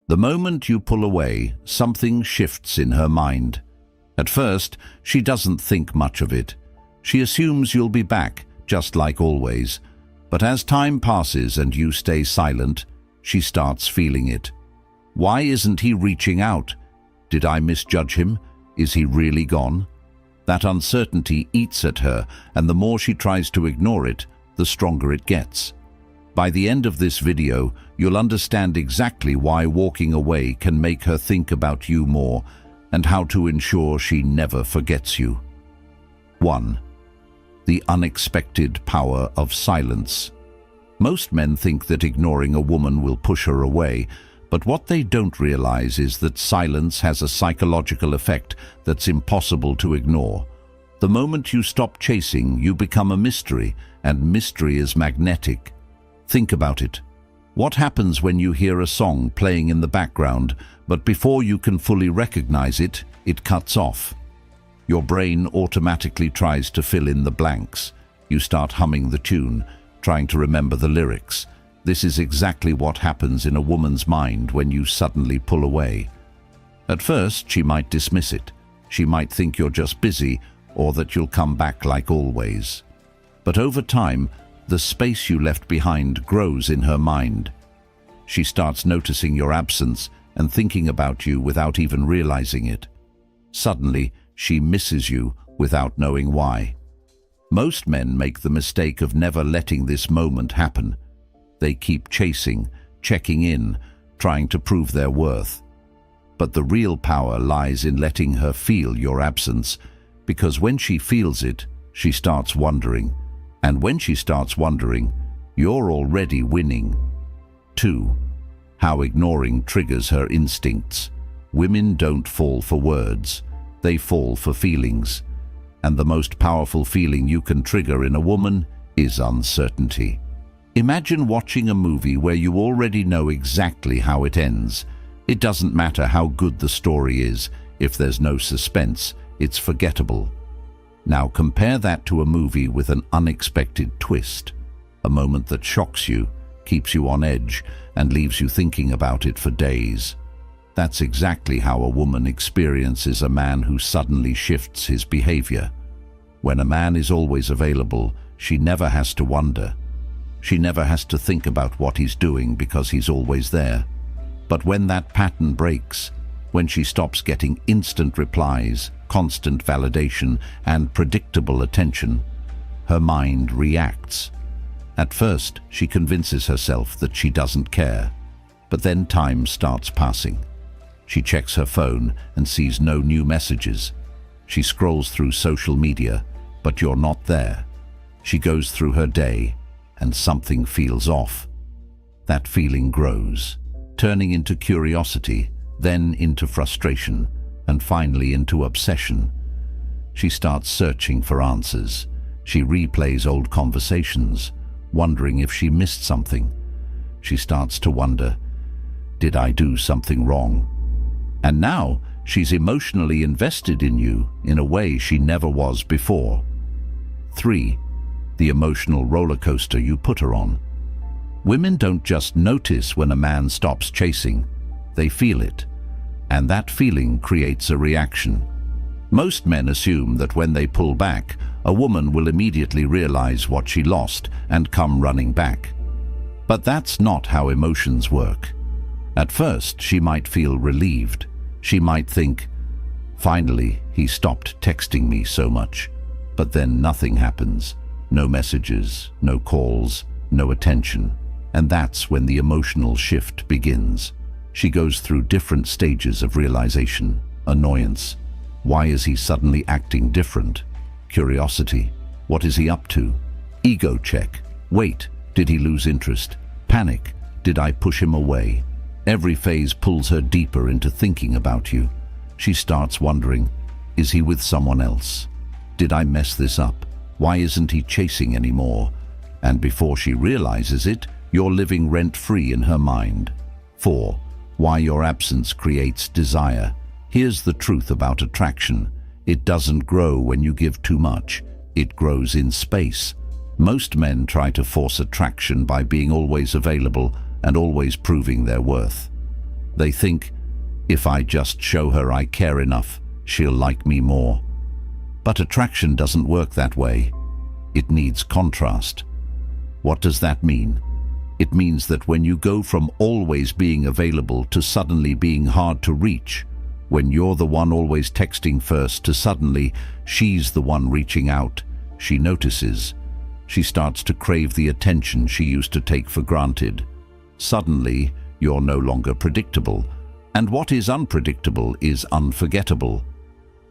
The moment you pull away, something shifts in her mind. At first, she doesn't think much of it. She assumes you'll be back, just like always. But as time passes and you stay silent, she starts feeling it. Why isn't he reaching out? Did I misjudge him? Is he really gone? That uncertainty eats at her, and the more she tries to ignore it, the stronger it gets. By the end of this video, you'll understand exactly why walking away can make her think about you more, and how to ensure she never forgets you. 1. The unexpected power of silence. Most men think that ignoring a woman will push her away, but what they don't realize is that silence has a psychological effect that's impossible to ignore. The moment you stop chasing, you become a mystery, and mystery is magnetic. Think about it. What happens when you hear a song playing in the background, but before you can fully recognize it, it cuts off? Your brain automatically tries to fill in the blanks. You start humming the tune, trying to remember the lyrics. This is exactly what happens in a woman's mind when you suddenly pull away. At first, she might dismiss it. She might think you're just busy, or that you'll come back like always. But over time, the space you left behind grows in her mind. She starts noticing your absence and thinking about you without even realizing it. Suddenly, she misses you without knowing why. Most men make the mistake of never letting this moment happen. They keep chasing, checking in, trying to prove their worth. But the real power lies in letting her feel your absence, because when she feels it, she starts wondering. And when she starts wondering, you're already winning. 2. How ignoring triggers her instincts. Women don't fall for words. They fall for feelings. And the most powerful feeling you can trigger in a woman is uncertainty. Imagine watching a movie where you already know exactly how it ends. It doesn't matter how good the story is. If there's no suspense, it's forgettable. Now compare that to a movie with an unexpected twist, a moment that shocks you, keeps you on edge, and leaves you thinking about it for days. That's exactly how a woman experiences a man who suddenly shifts his behavior. When a man is always available, she never has to wonder. She never has to think about what he's doing because he's always there. But when that pattern breaks, when she stops getting instant replies, constant validation, and predictable attention, her mind reacts. At first, she convinces herself that she doesn't care, but then time starts passing. She checks her phone and sees no new messages. She scrolls through social media, but you're not there. She goes through her day, and something feels off. That feeling grows, turning into curiosity, then into frustration, and finally into obsession. She starts searching for answers. She replays old conversations, wondering if she missed something. She starts to wonder, did I do something wrong? And now she's emotionally invested in you in a way she never was before. 3. The emotional roller coaster you put her on. Women don't just notice when a man stops chasing, they feel it. And that feeling creates a reaction. Most men assume that when they pull back, a woman will immediately realize what she lost and come running back. But that's not how emotions work. At first, she might feel relieved. She might think, finally, he stopped texting me so much. But then nothing happens. No messages, no calls, no attention. And that's when the emotional shift begins. She goes through different stages of realization. Annoyance. Why is he suddenly acting different? Curiosity. What is he up to? Ego check. Wait, did he lose interest? Panic. Did I push him away? Every phase pulls her deeper into thinking about you. She starts wondering, is he with someone else? Did I mess this up? Why isn't he chasing anymore? And before she realizes it, you're living rent-free in her mind. 4. Why your absence creates desire. Here's the truth about attraction. It doesn't grow when you give too much. It grows in space. Most men try to force attraction by being always available and always proving their worth. They think, if I just show her I care enough, she'll like me more. But attraction doesn't work that way. It needs contrast. What does that mean? It means that when you go from always being available to suddenly being hard to reach, when you're the one always texting first to suddenly she's the one reaching out, she notices. She starts to crave the attention she used to take for granted. Suddenly, you're no longer predictable, and what is unpredictable is unforgettable.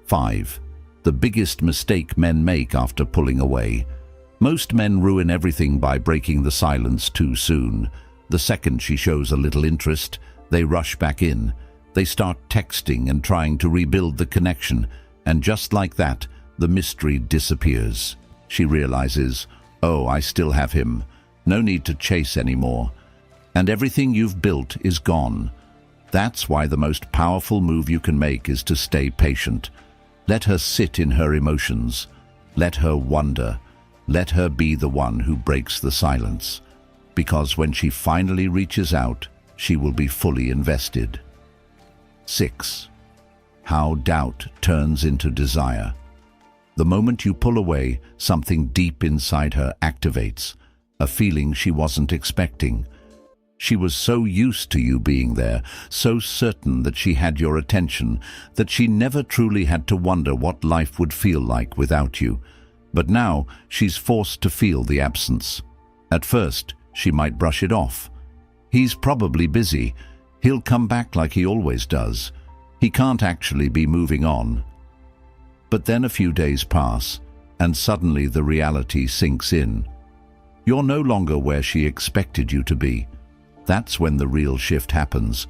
5. The biggest mistake men make after pulling away. Most men ruin everything by breaking the silence too soon. The second she shows a little interest, they rush back in. They start texting and trying to rebuild the connection, and just like that, the mystery disappears. She realizes, oh, I still have him. No need to chase anymore. And everything you've built is gone. That's why the most powerful move you can make is to stay patient. Let her sit in her emotions. Let her wonder. Let her be the one who breaks the silence. Because when she finally reaches out, she will be fully invested. 6. How doubt turns into desire. The moment you pull away, something deep inside her activates, a feeling she wasn't expecting. She was so used to you being there, so certain that she had your attention, that she never truly had to wonder what life would feel like without you. But now she's forced to feel the absence. At first, she might brush it off. He's probably busy. He'll come back like he always does. He can't actually be moving on. But then a few days pass, and suddenly the reality sinks in. You're no longer where she expected you to be. That's when the real shift happens.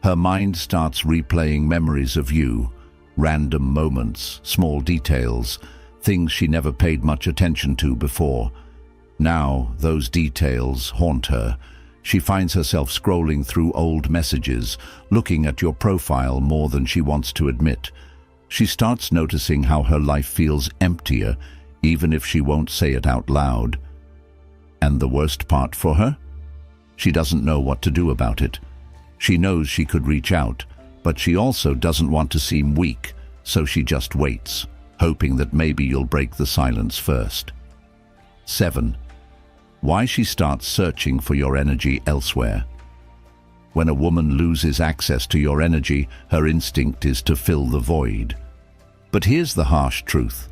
Her mind starts replaying memories of you, random moments, small details, things she never paid much attention to before. Now, those details haunt her. She finds herself scrolling through old messages, looking at your profile more than she wants to admit. She starts noticing how her life feels emptier, even if she won't say it out loud. And the worst part for her? She doesn't know what to do about it. She knows she could reach out, but she also doesn't want to seem weak, so she just waits, hoping that maybe you'll break the silence first. 7. Why she starts searching for your energy elsewhere. When a woman loses access to your energy, her instinct is to fill the void. But here's the harsh truth.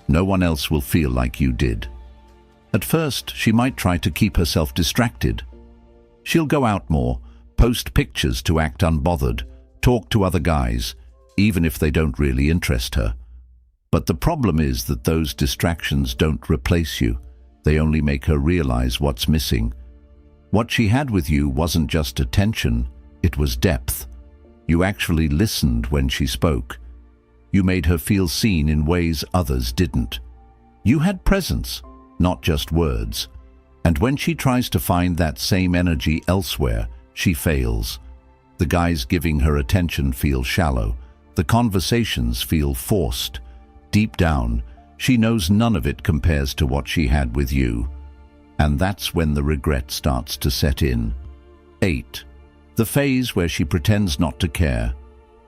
No one else will feel like you did. At first, she might try to keep herself distracted. She'll go out more, post pictures to act unbothered, talk to other guys, even if they don't really interest her. But the problem is that those distractions don't replace you. They only make her realize what's missing. What she had with you wasn't just attention, it was depth. You actually listened when she spoke. You made her feel seen in ways others didn't. You had presence, not just words. And when she tries to find that same energy elsewhere, she fails. The guys giving her attention feel shallow. The conversations feel forced. Deep down, she knows none of it compares to what she had with you. And that's when the regret starts to set in. 8. The phase where she pretends not to care.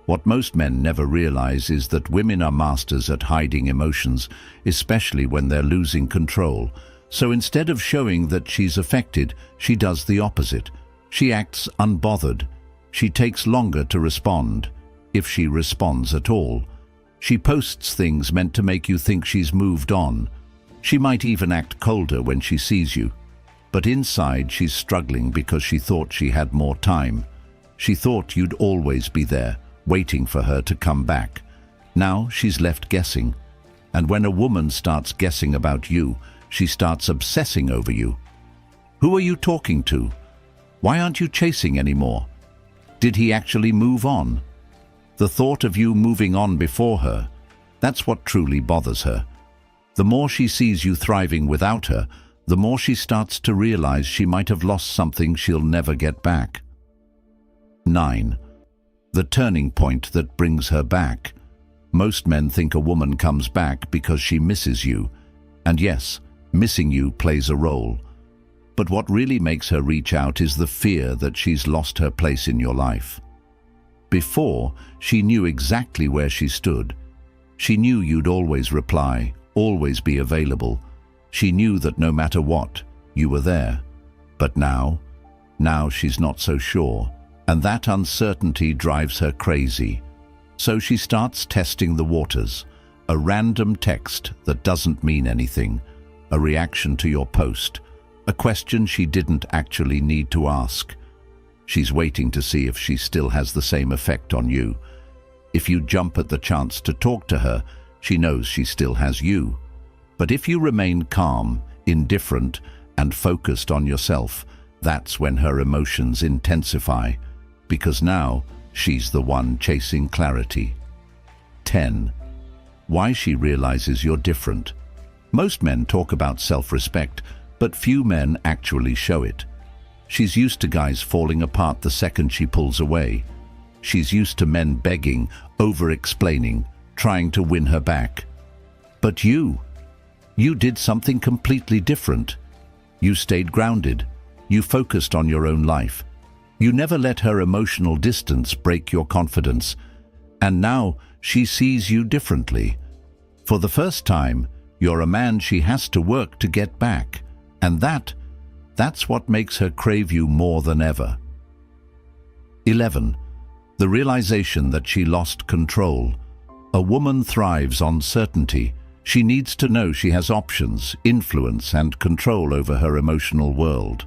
What most men never realize is that women are masters at hiding emotions, especially when they're losing control. So instead of showing that she's affected, she does the opposite. She acts unbothered. She takes longer to respond, if she responds at all. She posts things meant to make you think she's moved on. She might even act colder when she sees you. But inside she's struggling because she thought she had more time. She thought you'd always be there, waiting for her to come back. Now she's left guessing. And when a woman starts guessing about you, she starts obsessing over you. Who are you talking to? Why aren't you chasing anymore? Did he actually move on? The thought of you moving on before her, that's what truly bothers her. The more she sees you thriving without her, the more she starts to realize she might have lost something she'll never get back. 9. The turning point that brings her back. Most men think a woman comes back because she misses you. And yes, missing you plays a role. But what really makes her reach out is the fear that she's lost her place in your life. Before, she knew exactly where she stood. She knew you'd always reply, always be available. She knew that no matter what, you were there. But now she's not so sure, and that uncertainty drives her crazy. So she starts testing the waters. A random text that doesn't mean anything, a reaction to your post, a question she didn't actually need to ask. She's waiting to see if she still has the same effect on you. If you jump at the chance to talk to her, she knows she still has you. But if you remain calm, indifferent, and focused on yourself, that's when her emotions intensify, because now she's the one chasing clarity. 10. Why she realizes you're different. Most men talk about self-respect, but few men actually show it. She's used to guys falling apart the second she pulls away. She's used to men begging, over-explaining, trying to win her back. But you did something completely different. You stayed grounded. You focused on your own life. You never let her emotional distance break your confidence. And now she sees you differently. For the first time, you're a man she has to work to get back. And that's what makes her crave you more than ever. 11. The realization that she lost control. A woman thrives on certainty. She needs to know she has options, influence, and control over her emotional world.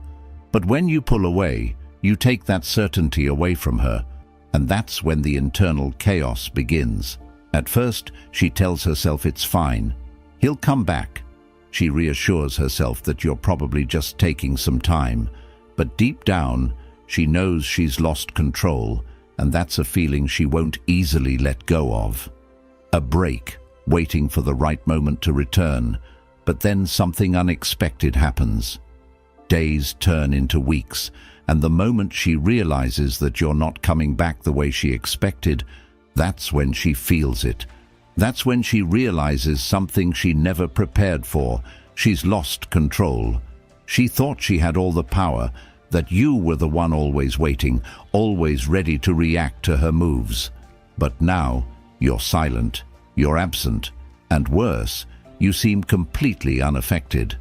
But when you pull away, you take that certainty away from her, and that's when the internal chaos begins. At first, she tells herself it's fine. He'll come back. She reassures herself that you're probably just taking some time. But deep down, she knows she's lost control, and that's a feeling she won't easily let go of. A break, waiting for the right moment to return, but then something unexpected happens. Days turn into weeks, and the moment she realizes that you're not coming back the way she expected, that's when she feels it. That's when she realizes something she never prepared for. She's lost control. She thought she had all the power, that you were the one always waiting, always ready to react to her moves. But now, you're silent, you're absent, and worse, you seem completely unaffected.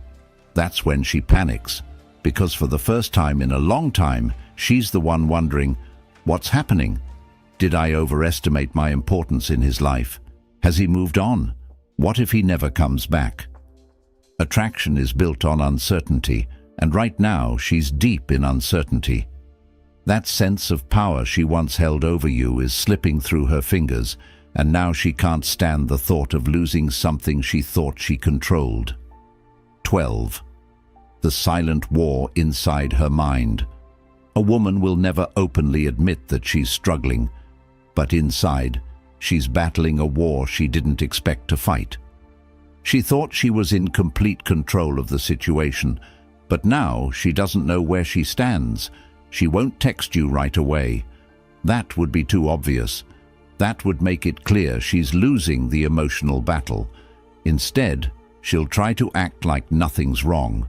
That's when she panics, because for the first time in a long time, she's the one wondering, what's happening? Did I overestimate my importance in his life? Has he moved on? What if he never comes back? Attraction is built on uncertainty, and right now she's deep in uncertainty. That sense of power she once held over you is slipping through her fingers, and now she can't stand the thought of losing something she thought she controlled. 12. The silent war inside her mind. A woman will never openly admit that she's struggling, but inside, she's battling a war she didn't expect to fight. She thought she was in complete control of the situation, but now she doesn't know where she stands. She won't text you right away. That would be too obvious. That would make it clear she's losing the emotional battle. Instead, she'll try to act like nothing's wrong.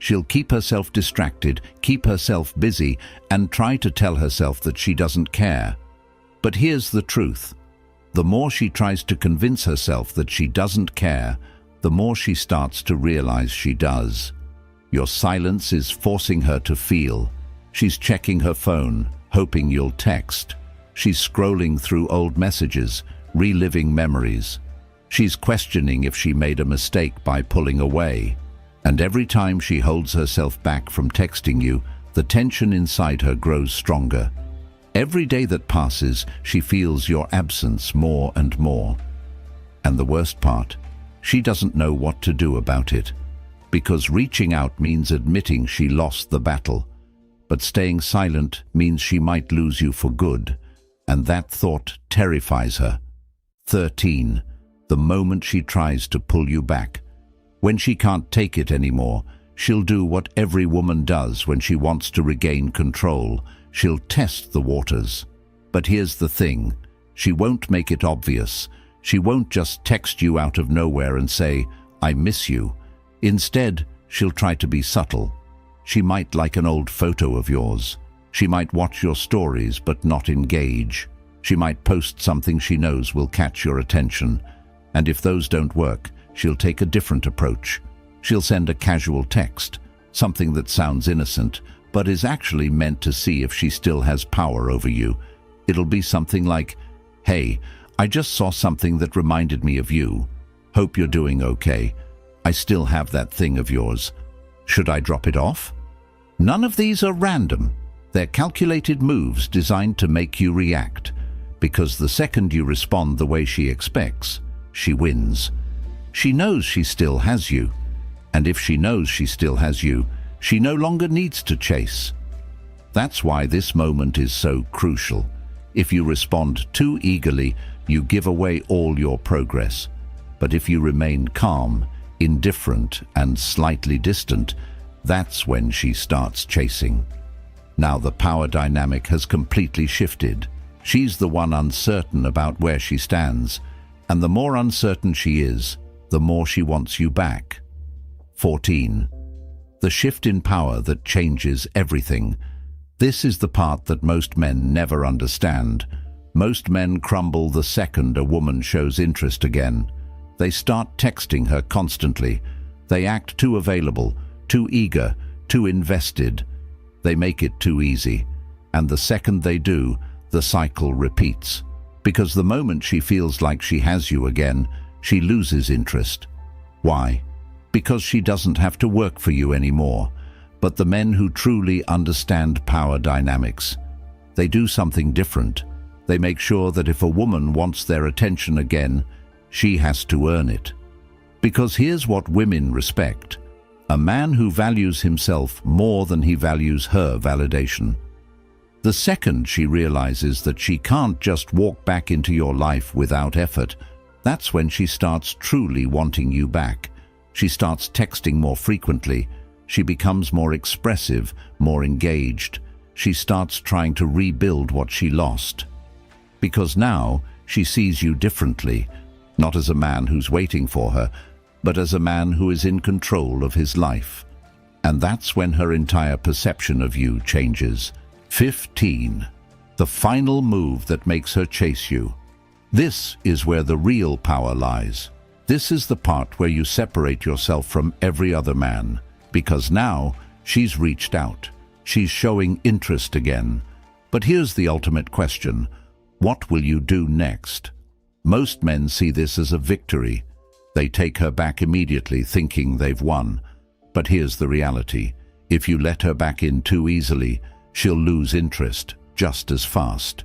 She'll keep herself distracted, keep herself busy, and try to tell herself that she doesn't care. But here's the truth. The more she tries to convince herself that she doesn't care, the more she starts to realize she does. Your silence is forcing her to feel. She's checking her phone, hoping you'll text. She's scrolling through old messages, reliving memories. She's questioning if she made a mistake by pulling away. And every time she holds herself back from texting you, the tension inside her grows stronger. Every day that passes, she feels your absence more and more. And the worst part, she doesn't know what to do about it. Because reaching out means admitting she lost the battle. But staying silent means she might lose you for good. And that thought terrifies her. 13. The moment she tries to pull you back. When she can't take it anymore, she'll do what every woman does when she wants to regain control. She'll test the waters. But here's the thing, she won't make it obvious. She won't just text you out of nowhere and say, "I miss you." Instead, she'll try to be subtle. She might like an old photo of yours. She might watch your stories but not engage. She might post something she knows will catch your attention, and if those don't work, she'll take a different approach. She'll send a casual text, something that sounds innocent, but is actually meant to see if she still has power over you. It'll be something like, "Hey, I just saw something that reminded me of you. Hope you're doing okay. I still have that thing of yours. Should I drop it off?" None of these are random. They're calculated moves designed to make you react, because the second you respond the way she expects, she wins. She knows she still has you, and if she knows she still has you, she no longer needs to chase. That's why this moment is so crucial. If you respond too eagerly, you give away all your progress. But if you remain calm, indifferent, and slightly distant, that's when she starts chasing. Now the power dynamic has completely shifted. She's the one uncertain about where she stands, and the more uncertain she is, the more she wants you back. 14. The shift in power that changes everything. This is the part that most men never understand. Most men crumble the second a woman shows interest again. They start texting her constantly. They act too available, too eager, too invested. They make it too easy. And the second they do, the cycle repeats. Because the moment she feels like she has you again, she loses interest. Why? Because she doesn't have to work for you anymore. But the men who truly understand power dynamics, they do something different. They make sure that if a woman wants their attention again, she has to earn it. Because here's what women respect: a man who values himself more than he values her validation. The second she realizes that she can't just walk back into your life without effort, that's when she starts truly wanting you back. She starts texting more frequently. She becomes more expressive, more engaged. She starts trying to rebuild what she lost. Because now she sees you differently, not as a man who's waiting for her, but as a man who is in control of his life. And that's when her entire perception of you changes. 15. The final move that makes her chase you. This is where the real power lies. This is the part where you separate yourself from every other man, because now she's reached out. She's showing interest again. But here's the ultimate question: what will you do next? Most men see this as a victory. They take her back immediately, thinking they've won. But here's the reality: if you let her back in too easily, she'll lose interest just as fast.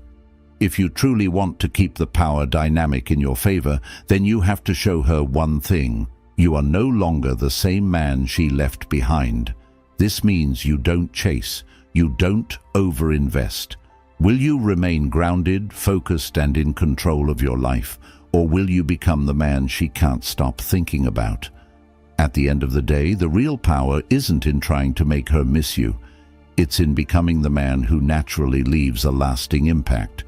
If you truly want to keep the power dynamic in your favor, then you have to show her one thing: you are no longer the same man she left behind. This means you don't chase, you don't overinvest. Will you remain grounded, focused, and in control of your life, or will you become the man she can't stop thinking about? At the end of the day, the real power isn't in trying to make her miss you. It's in becoming the man who naturally leaves a lasting impact.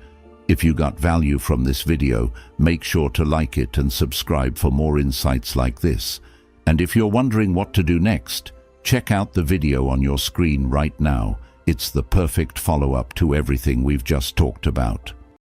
If you got value from this video, make sure to like it and subscribe for more insights like this. And if you're wondering what to do next, check out the video on your screen right now. It's the perfect follow-up to everything we've just talked about.